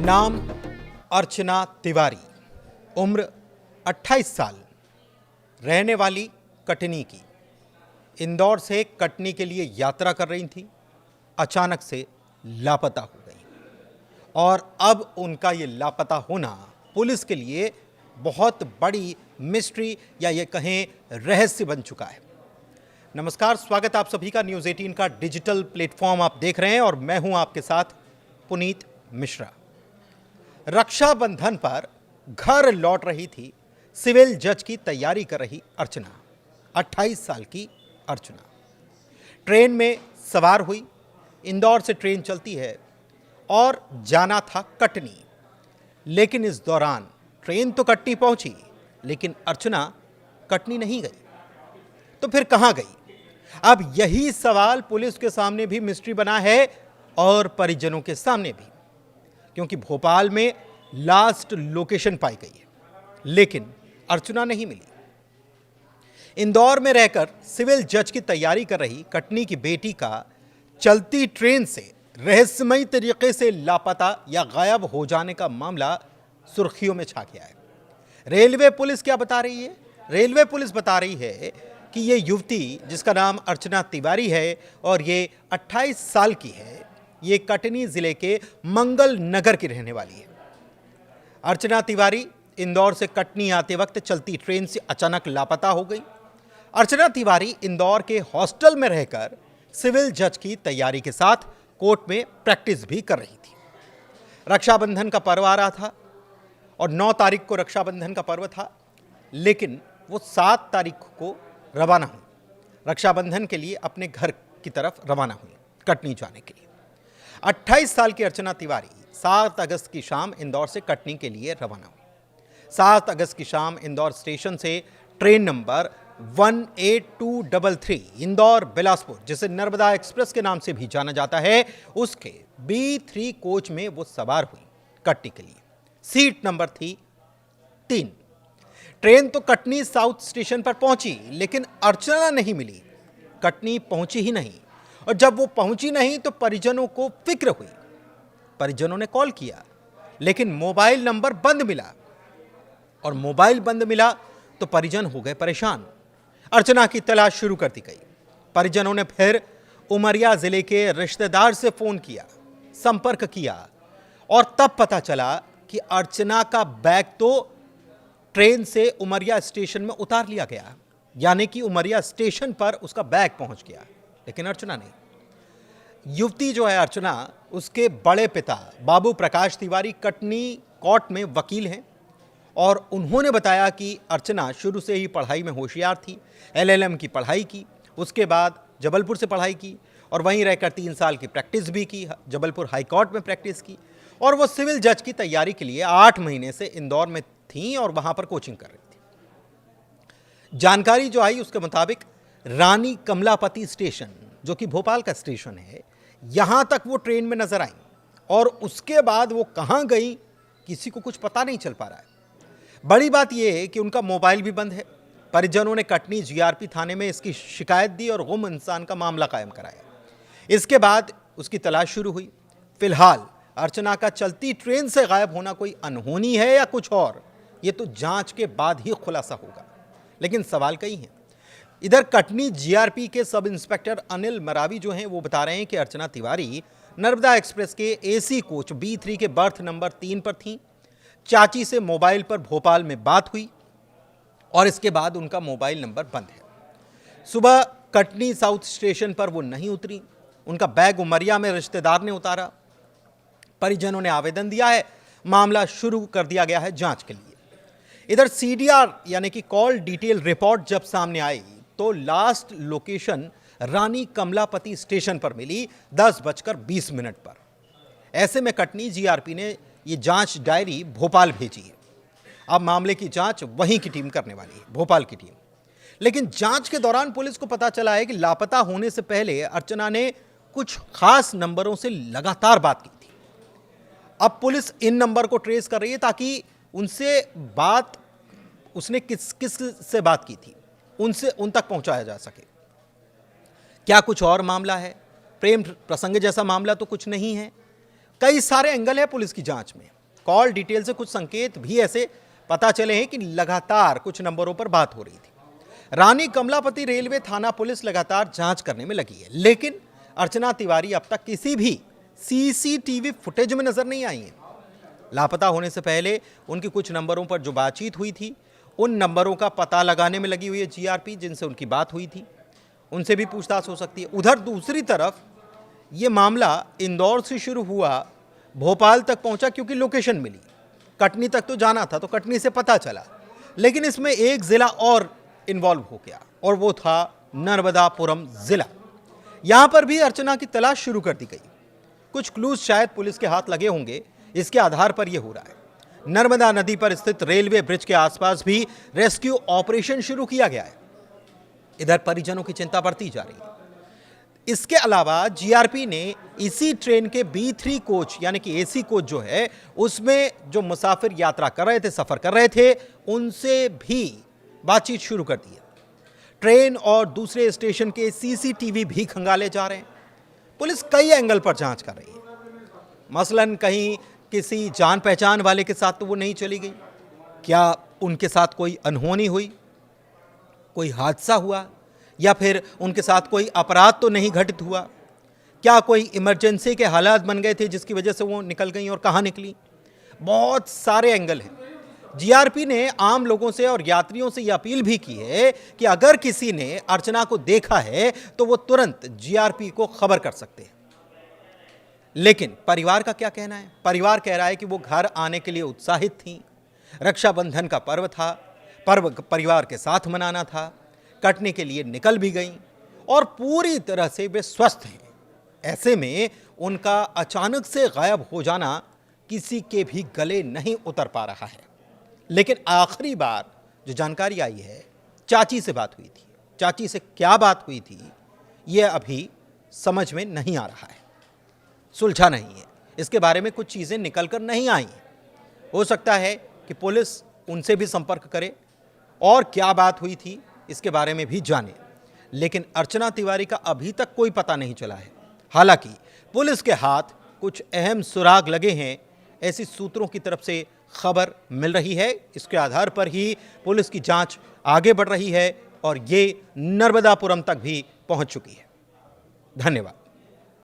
नाम अर्चना तिवारी, उम्र 28 साल, रहने वाली कटनी की। इंदौर से कटनी के लिए यात्रा कर रही थी, अचानक से लापता हो गई और अब उनका ये लापता होना पुलिस के लिए बहुत बड़ी मिस्ट्री या ये कहें रहस्य बन चुका है। नमस्कार, स्वागत आप सभी का न्यूज़ 18 का डिजिटल प्लेटफॉर्म आप देख रहे हैं और मैं हूं आपके साथ पुनीत मिश्रा। रक्षाबंधन पर घर लौट रही थी सिविल जज की तैयारी कर रही अर्चना, 28 साल की अर्चना। ट्रेन में सवार हुई, इंदौर से ट्रेन चलती है और जाना था कटनी। लेकिन इस दौरान ट्रेन तो कटनी पहुंची, लेकिन अर्चना कटनी नहीं गई। तो फिर कहां गई? अब यही सवाल पुलिस के सामने भी मिस्ट्री बना है और परिजनों के सामने भी, क्योंकि भोपाल में लास्ट लोकेशन पाई गई है, लेकिन अर्चना नहीं मिली। इंदौर में रहकर सिविल जज की तैयारी कर रही कटनी की बेटी का चलती ट्रेन से रहस्यमयी तरीके से लापता या गायब हो जाने का मामला सुर्खियों में छा गया है। रेलवे पुलिस क्या बता रही है? रेलवे पुलिस बता रही है कि ये युवती, जिसका नाम अर्चना तिवारी है और ये 28 साल की है, ये कटनी जिले के मंगल नगर की रहने वाली है। अर्चना तिवारी इंदौर से कटनी आते वक्त चलती ट्रेन से अचानक लापता हो गई। अर्चना तिवारी इंदौर के हॉस्टल में रहकर सिविल जज की तैयारी के साथ कोर्ट में प्रैक्टिस भी कर रही थी। रक्षाबंधन का पर्व आ रहा था और 9 तारीख को रक्षाबंधन का पर्व था, लेकिन वो 7 तारीख को रवाना हुई, रक्षाबंधन के लिए अपने घर की तरफ रवाना हुई कटनी जाने के लिए। 28 साल की अर्चना तिवारी 7 अगस्त की शाम इंदौर से कटनी के लिए रवाना हुई। 7 अगस्त की शाम इंदौर स्टेशन से ट्रेन नंबर 18233 इंदौर बिलासपुर, जिसे नर्मदा एक्सप्रेस के नाम से भी जाना जाता है, उसके B3 कोच में वो सवार हुई कटनी के लिए। सीट नंबर थी 3। ट्रेन तो कटनी साउथ स्टेशन पर पहुंची, लेकिन अर्चना नहीं मिली। कटनी पहुंची ही नहीं, और जब वो पहुंची नहीं तो परिजनों को फिक्र हुई। परिजनों ने कॉल किया, लेकिन मोबाइल नंबर बंद मिला, और मोबाइल बंद मिला तो परिजन हो गए परेशान। अर्चना की तलाश शुरू कर दी गई। परिजनों ने फिर उमरिया जिले के रिश्तेदार से फोन किया, संपर्क किया, और तब पता चला कि अर्चना का बैग तो ट्रेन से उमरिया स्टेशन में उतार लिया गया, यानी कि उमरिया स्टेशन पर उसका बैग पहुंच गया, लेकिन अर्चना नहीं। युवती जो है अर्चना, उसके बड़े पिता बाबू प्रकाश तिवारी कटनी कोर्ट में वकील हैं और उन्होंने बताया कि अर्चना शुरू से ही पढ़ाई में होशियार थी। LLM की पढ़ाई की, उसके बाद जबलपुर से पढ़ाई की और वहीं रहकर 3 साल की प्रैक्टिस भी की, जबलपुर हाई कोर्ट में प्रैक्टिस की, और वो सिविल जज की तैयारी के लिए 8 महीने से इंदौर में थी और वहां पर कोचिंग कर रही थी। जानकारी जो आई उसके मुताबिक रानी कमलापति स्टेशन, जो कि भोपाल का स्टेशन है, यहां तक वो ट्रेन में नजर आई, और उसके बाद वो कहां गई किसी को कुछ पता नहीं चल पा रहा है। बड़ी बात यह है कि उनका मोबाइल भी बंद है। परिजनों ने कटनी GRP थाने में इसकी शिकायत दी और गुम इंसान का मामला कायम कराया। इसके बाद उसकी तलाश शुरू हुई। फिलहाल अर्चना का चलती ट्रेन से गायब होना कोई अनहोनी है या कुछ और, ये तो जांच के बाद ही खुलासा होगा, लेकिन सवाल कई हैं। इधर कटनी GRP के सब इंस्पेक्टर अनिल मरावी जो हैं, वो बता रहे हैं कि अर्चना तिवारी नर्मदा एक्सप्रेस के AC कोच B3 के बर्थ नंबर 3 पर थी। चाची से मोबाइल पर भोपाल में बात हुई और इसके बाद उनका मोबाइल नंबर बंद है। सुबह कटनी साउथ स्टेशन पर वो नहीं उतरी, उनका बैग उमरिया में रिश्तेदार ने उतारा। परिजनों ने आवेदन दिया है, मामला शुरू कर दिया गया है जांच के लिए। इधर CDR यानी कि कॉल डिटेल रिपोर्ट जब सामने आई तो लास्ट लोकेशन रानी कमलापति स्टेशन पर मिली 10:20 पर। ऐसे में कटनी GRP ने ये जांच डायरी भोपाल भेजी है। अब मामले की जांच वहीं की टीम करने वाली है, भोपाल की टीम। लेकिन जांच के दौरान पुलिस को पता चला है कि लापता होने से पहले अर्चना ने कुछ खास नंबरों से लगातार बात की थी। अब पुलिस इन नंबर को ट्रेस कर रही है ताकि उनसे बात, उसने किस किस से बात की थी, उनसे उन तक पहुंचाया जा सके। क्या कुछ और मामला है? प्रेम प्रसंग जैसा मामला तो कुछ नहीं है। कई सारे एंगल है पुलिस की जांच में। कॉल डिटेल से कुछ संकेत भी ऐसे पता चले हैं कि लगातार कुछ नंबरों पर बात हो रही थी। रानी कमलापति रेलवे थाना पुलिस लगातार जांच करने में लगी है, लेकिन अर्चना तिवारी अब तक किसी भी सीसीटीवी फुटेज में नजर नहीं आई है। लापता होने से पहले उनकी कुछ नंबरों पर जो बातचीत हुई थी, उन नंबरों का पता लगाने में लगी हुई है जीआरपी, जिनसे उनकी बात हुई थी, उनसे भी पूछताछ हो सकती है। उधर दूसरी तरफ ये मामला इंदौर से शुरू हुआ, भोपाल तक पहुंचा क्योंकि लोकेशन मिली। कटनी तक तो जाना था तो कटनी से पता चला, लेकिन इसमें एक जिला और इन्वॉल्व हो गया और वो था नर्मदापुरम जिला। यहां पर भी अर्चना की तलाश शुरू कर दी गई। कुछ क्लूज शायद पुलिस के हाथ लगे होंगे, इसके आधार पर यह हो रहा है। नर्मदा नदी पर स्थित रेलवे ब्रिज के आसपास भी रेस्क्यू ऑपरेशन शुरू किया गया है। इधर परिजनों की चिंता बढ़ती जा रही है। इसके अलावा जीआरपी ने इसी ट्रेन के B3 कोच यानी कि एसी कोच जो है, उसमें जो मुसाफिर यात्रा कर रहे थे, सफर कर रहे थे, उनसे भी बातचीत शुरू कर दी है। ट्रेन और दूसरे स्टेशन के सीसीटीवी भी खंगाले जा रहे हैं। पुलिस कई एंगल पर जांच कर रही है। मसलन कहीं किसी जान पहचान वाले के साथ तो वो नहीं चली गई, क्या उनके साथ कोई अनहोनी हुई, कोई हादसा हुआ, या फिर उनके साथ कोई अपराध तो नहीं घटित हुआ, क्या कोई इमरजेंसी के हालात बन गए थे जिसकी वजह से वो निकल गई और कहाँ निकली। बहुत सारे एंगल हैं। जीआरपी ने आम लोगों से और यात्रियों से यह अपील भी की है कि अगर किसी ने अर्चना को देखा है तो वो तुरंत जीआरपी को खबर कर सकते हैं। लेकिन परिवार का क्या कहना है? परिवार कह रहा है कि वो घर आने के लिए उत्साहित थी। रक्षाबंधन का पर्व था, पर्व परिवार के साथ मनाना था, कटने के लिए निकल भी गई और पूरी तरह से वे स्वस्थ हैं। ऐसे में उनका अचानक से गायब हो जाना किसी के भी गले नहीं उतर पा रहा है। लेकिन आखिरी बार जो जानकारी आई है, चाची से बात हुई थी। चाची से क्या बात हुई थी यह अभी समझ में नहीं आ रहा है, सुलझा नहीं है। इसके बारे में कुछ चीज़ें निकल कर नहीं आई। हो सकता है कि पुलिस उनसे भी संपर्क करे और क्या बात हुई थी इसके बारे में भी जाने, लेकिन अर्चना तिवारी का अभी तक कोई पता नहीं चला है। हालांकि पुलिस के हाथ कुछ अहम सुराग लगे हैं, ऐसी सूत्रों की तरफ से खबर मिल रही है। इसके आधार पर ही पुलिस की जांच आगे बढ़ रही है और ये नर्मदापुरम तक भी पहुंच चुकी है। धन्यवाद।